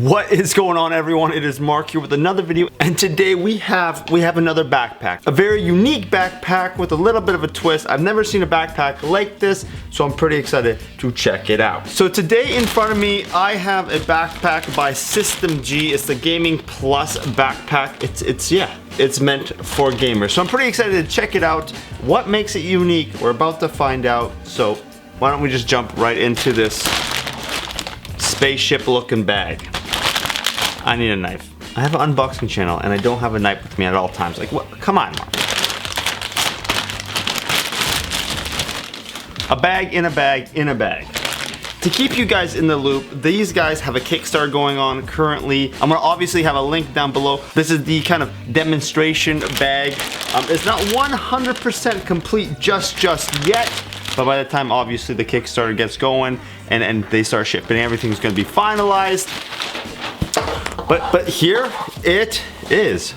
What is going on, everyone? It is Mark here with another video, and today we have another backpack. A very unique backpack with a little bit of a twist. I've never seen a backpack like this, so I'm pretty excited to check it out. So today in front of me, I have a backpack by Syatem G. It's the Gaming Plus backpack. It's meant for gamers. So I'm pretty excited to check it out. What makes it unique? We're about to find out. So why don't we just jump right into this spaceship looking bag. I need a knife. I have an unboxing channel and I don't have a knife with me at all times. Like, what? Come on, Mark. A bag in a bag in a bag. To keep you guys in the loop, these guys have a Kickstarter going on currently. I'm gonna obviously have a link down below. This is the kind of demonstration bag. It's not 100% complete just yet, but by the time obviously the Kickstarter gets going and they start shipping, everything's gonna be finalized. But here it is.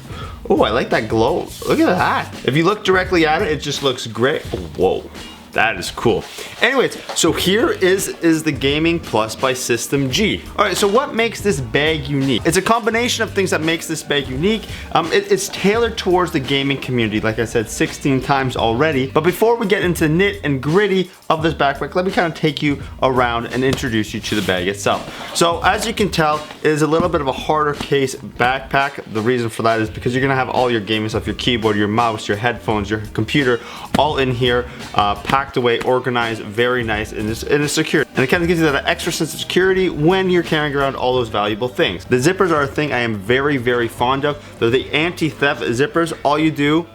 Oh, I like that glow. Look at that. If you look directly at it, it just looks great. Whoa. That is cool. Anyways, so here is the Gaming Plus by Syatem G. All right, so what makes this bag unique? It's a combination of things that makes this bag unique. It's tailored towards the gaming community, like I said 16 times already. But before we get into the nit and gritty of this backpack, let me kind of take you around and introduce you to the bag itself. So as you can tell, it is a little bit of a harder case backpack. The reason for that is because you're gonna have all your gaming stuff, your keyboard, your mouse, your headphones, your computer, all in here, packed away, organized, very nice, and it's secure. And it kind of gives you that extra sense of security when you're carrying around all those valuable things. The zippers are a thing I am very fond of. They're the anti-theft zippers. All you do,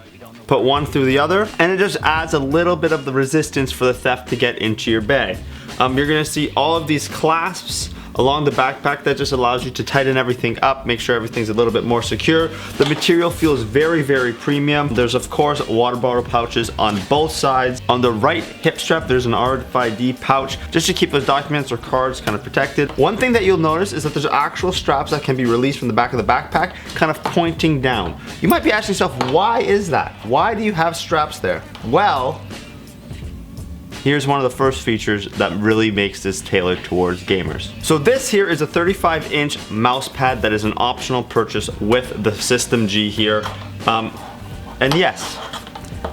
put one through the other, and it just adds a little bit of the resistance for the theft to get into your bag. You're gonna see all of these clasps along the backpack that just allows you to tighten everything up, make sure everything's a little bit more secure. The material feels very premium. There's of course water bottle pouches on both sides. On the right hip strap, there's an RFID pouch just to keep those documents or cards kind of protected. One thing that you'll notice is that there's actual straps that can be released from the back of the backpack, kind of pointing down. You might be asking yourself, why is that? Why do you have straps there? Well, here's one of the first features that really makes this tailored towards gamers. So this here is a 35-inch mouse pad that is an optional purchase with the Syatem G here. And yes,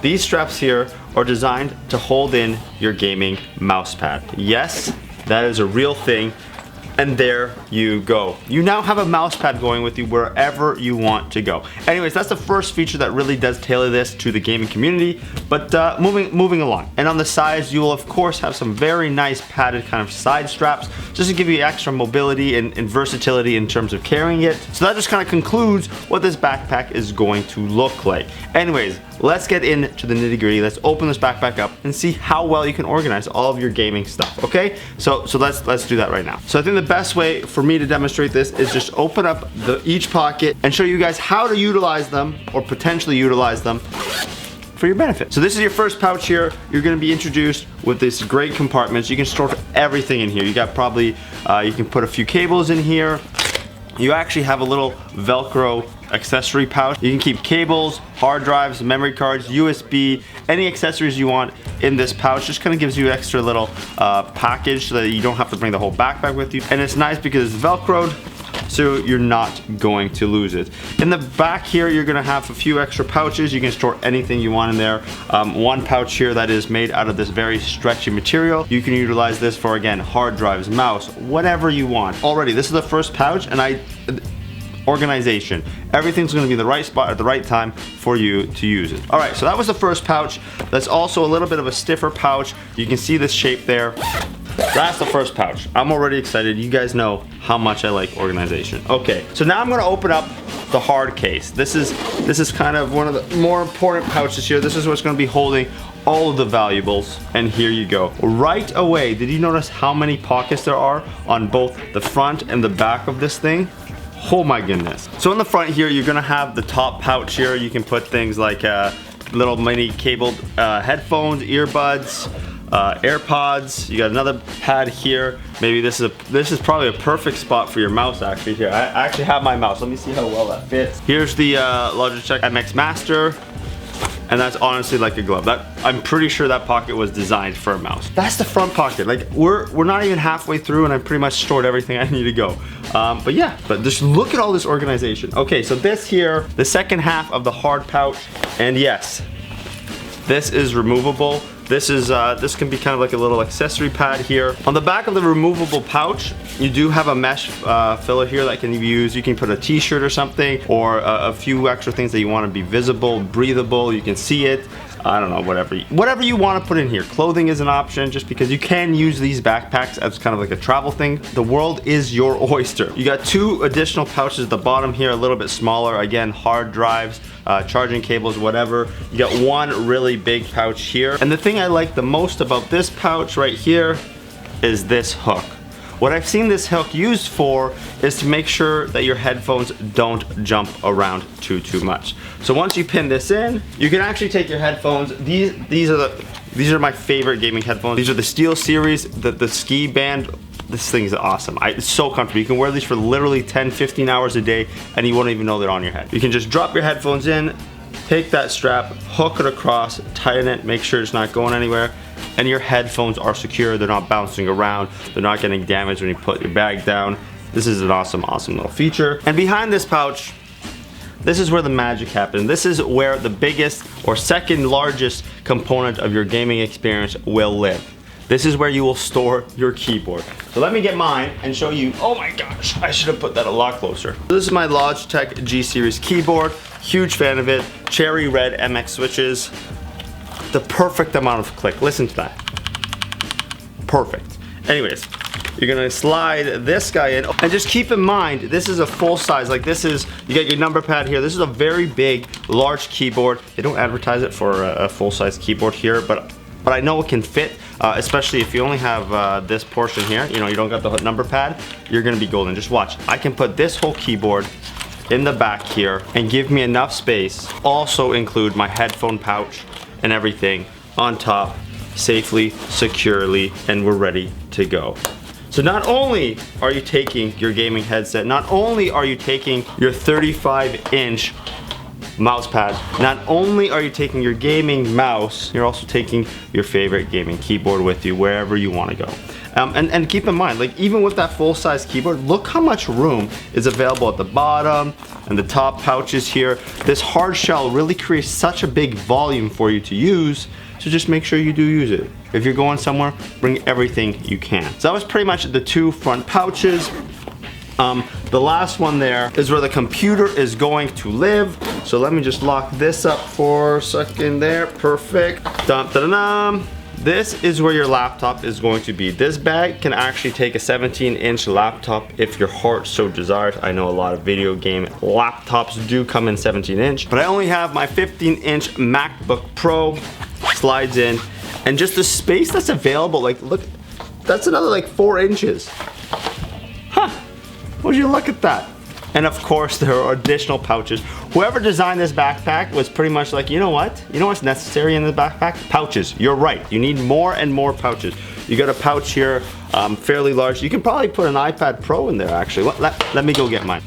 these straps here are designed to hold in your gaming mouse pad. Yes, that is a real thing. And there you go. You now have a mouse pad going with you wherever you want to go. Anyways, that's the first feature that really does tailor this to the gaming community. But moving along. And on the sides, you will of course have some very nice padded kind of side straps just to give you extra mobility and versatility in terms of carrying it. So that just kind of concludes what this backpack is going to look like. Anyways, let's get into the nitty gritty. Let's open this backpack up and see how well you can organize all of your gaming stuff, okay? So let's do that right now. So I think the best way for me to demonstrate this is just open up each pocket and show you guys how to utilize them or potentially utilize them for your benefit. So this is your first pouch here. You're gonna be introduced with this great compartments. You can store everything in here. You got probably, you can put a few cables in here. You actually have a little Velcro accessory pouch. You can keep cables, hard drives, memory cards, USB, any accessories you want in this pouch. Just kind of gives you extra little package so that you don't have to bring the whole backpack with you. And it's nice because it's Velcroed, so you're not going to lose it. In the back here, you're gonna have a few extra pouches. You can store anything you want in there. One pouch here that is made out of this very stretchy material. You can utilize this for, again, hard drives, mouse, whatever you want. Already, this is the first pouch, and organization. Everything's gonna be in the right spot at the right time for you to use it. All right, so that was the first pouch. That's also a little bit of a stiffer pouch. You can see this shape there. That's the first pouch. I'm already excited. You guys know how much I like organization. Okay, so now I'm gonna open up the hard case. This is kind of one of the more important pouches here. This is what's gonna be holding all of the valuables, and here you go. Right away, did you notice how many pockets there are on both the front and the back of this thing? Oh my goodness. So in the front here, you're gonna have the top pouch here. You can put things like little mini cabled headphones, earbuds, AirPods. You got another pad here. Maybe this is probably a perfect spot for your mouse actually. Here, I actually have my mouse. Let me see how well that fits. Here's the Logitech MX Master. and that's honestly like a glove. I'm pretty sure that pocket was designed for a mouse. That's the front pocket. Like we're not even halfway through and I pretty much stored everything I need to go. But yeah, but just look at all this organization. Okay, so this here, the second half of the hard pouch, and yes, this is removable. This can be kind of like a little accessory pad here. On the back of the removable pouch, you do have a mesh filler here that can be used. You can put a t-shirt or something, or a few extra things that you want to be visible, breathable, you can see it. I don't know, whatever you want to put in here. Clothing is an option just because you can use these backpacks as kind of like a travel thing. The world is your oyster. You got 2 additional pouches at the bottom here, a little bit smaller. Again, hard drives, charging cables, whatever. You got 1 really big pouch here. And the thing I like the most about this pouch right here is this hook. What I've seen this hook used for is to make sure that your headphones don't jump around too much. So once you pin this in, you can actually take your headphones. These are my favorite gaming headphones. These are the Steel series, the ski band. This thing's awesome. It's so comfortable. You can wear these for literally 10-15 hours a day and you won't even know they're on your head. You can just drop your headphones in, take that strap, hook it across, tighten it, make sure it's not going anywhere, and your headphones are secure. They're not bouncing around. They're not getting damaged when you put your bag down. This is an awesome little feature. And behind this pouch, this is where the magic happens. This is where the biggest or second largest component of your gaming experience will live. This is where you will store your keyboard. So let me get mine and show you. Oh my gosh, I should have put that a lot closer. This is my Logitech G series keyboard. Huge fan of it. Cherry red MX switches. The perfect amount of click. Listen to that. Perfect. Anyways, you're gonna slide this guy in, and just keep in mind, this is a full size. Like this is, you get your number pad here. This is a very big, large keyboard. They don't advertise it for a full size keyboard here, but I know it can fit, especially if you only have this portion here. You know, you don't got the number pad. You're gonna be golden. Just watch. I can put this whole keyboard in the back here and give me enough space. Also include my headphone pouch and everything on top, safely, securely, and we're ready to go. So not only are you taking your gaming headset, not only are you taking your 35-inch mouse pad, not only are you taking your gaming mouse, you're also taking your favorite gaming keyboard with you wherever you want to go. And keep in mind, like even with that full-size keyboard, look how much room is available at the bottom and the top pouches here. This hard shell really creates such a big volume for you to use, so just make sure you do use it. If you're going somewhere, bring everything you can. So that was pretty much the 2 front pouches. The last one there is where the computer is going to live. So let me just lock this up for a second there. Perfect. Dun, dun, dun, dun. This is where your laptop is going to be. This bag can actually take a 17-inch laptop if your heart so desires. I know a lot of video game laptops do come in 17-inch, but I only have my 15-inch MacBook Pro. Slides in, and just the space that's available, like look, that's another like 4 inches. Huh, would you look at that? And of course there are additional pouches. Whoever designed this backpack was pretty much like, you know what's necessary in the backpack? Pouches. You're right, you need more and more pouches. You got a pouch here, fairly large. You can probably put an iPad Pro in there actually. Let me go get mine.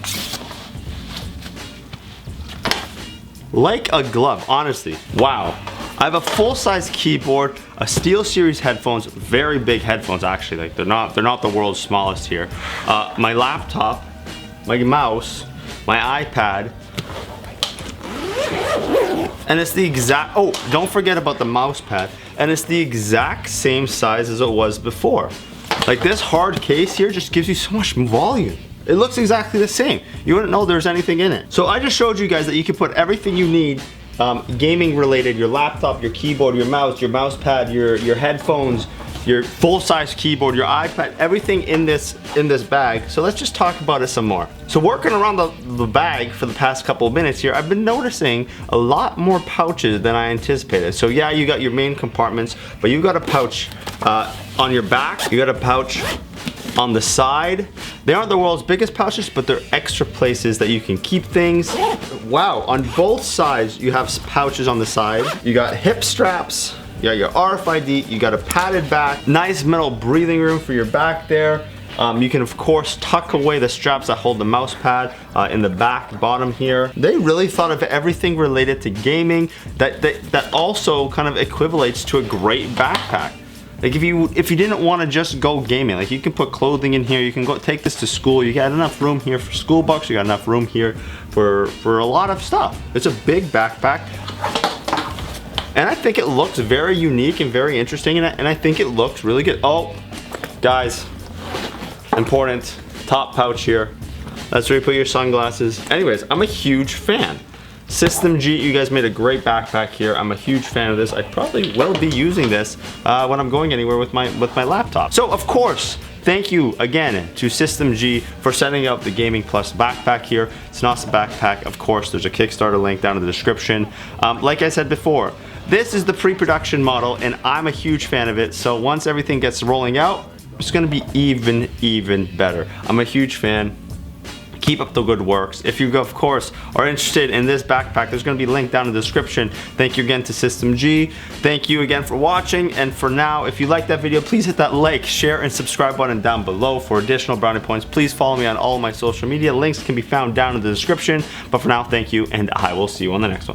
Like a glove, honestly. Wow. I have a full-size keyboard, a Steel series headphones, very big headphones actually. Like they're not the world's smallest here. My laptop, my mouse, my iPad, and it's the exact. Oh, don't forget about the mouse pad. And it's the exact same size as it was before. Like this hard case here just gives you so much volume. It looks exactly the same. You wouldn't know there's anything in it. So I just showed you guys that you can put everything you need. Gaming related, your laptop, your keyboard, your mouse pad, your headphones, your full-size keyboard, your iPad, everything in this bag. So let's just talk about it some more. So working around the bag for the past couple of minutes here, I've been noticing a lot more pouches than I anticipated. So yeah, you got your main compartments, but you've got a pouch on your back, you got a pouch on the side. They aren't the world's biggest pouches, but they're extra places that you can keep things. Wow, on both sides you have pouches on the side. You got hip straps, you got your RFID, you got a padded back, nice metal breathing room for your back there. You can of course tuck away the straps that hold the mouse pad in the back bottom here. They really thought of everything related to gaming that also kind of equivalates to a great backpack. Like if you didn't want to just go gaming, like you can put clothing in here, you can go take this to school, you got enough room here for school bucks, you got enough room here for a lot of stuff. It's a big backpack. And I think it looks very unique and very interesting, and I think it looks really good. Oh, guys, important, top pouch here. That's where you put your sunglasses. Anyways, I'm a huge fan. Syatem G, you guys made a great backpack here. I'm a huge fan of this. I probably will be using this when I'm going anywhere with my laptop. So of course, thank you again to Syatem G for setting up the Gaming Plus backpack here. It's an awesome backpack. Of course, there's a Kickstarter link down in the description. Like I said before, this is the pre-production model and I'm a huge fan of it. So once everything gets rolling out, it's gonna be even better. I'm a huge fan. Keep up the good works. If you, of course, are interested in this backpack, there's going to be a link down in the description. Thank you again to Syatem G. Thank you again for watching. And for now, if you like that video, please hit that like, share, and subscribe button down below for additional brownie points. Please follow me on all my social media. Links can be found down in the description. But for now, thank you, and I will see you on the next one.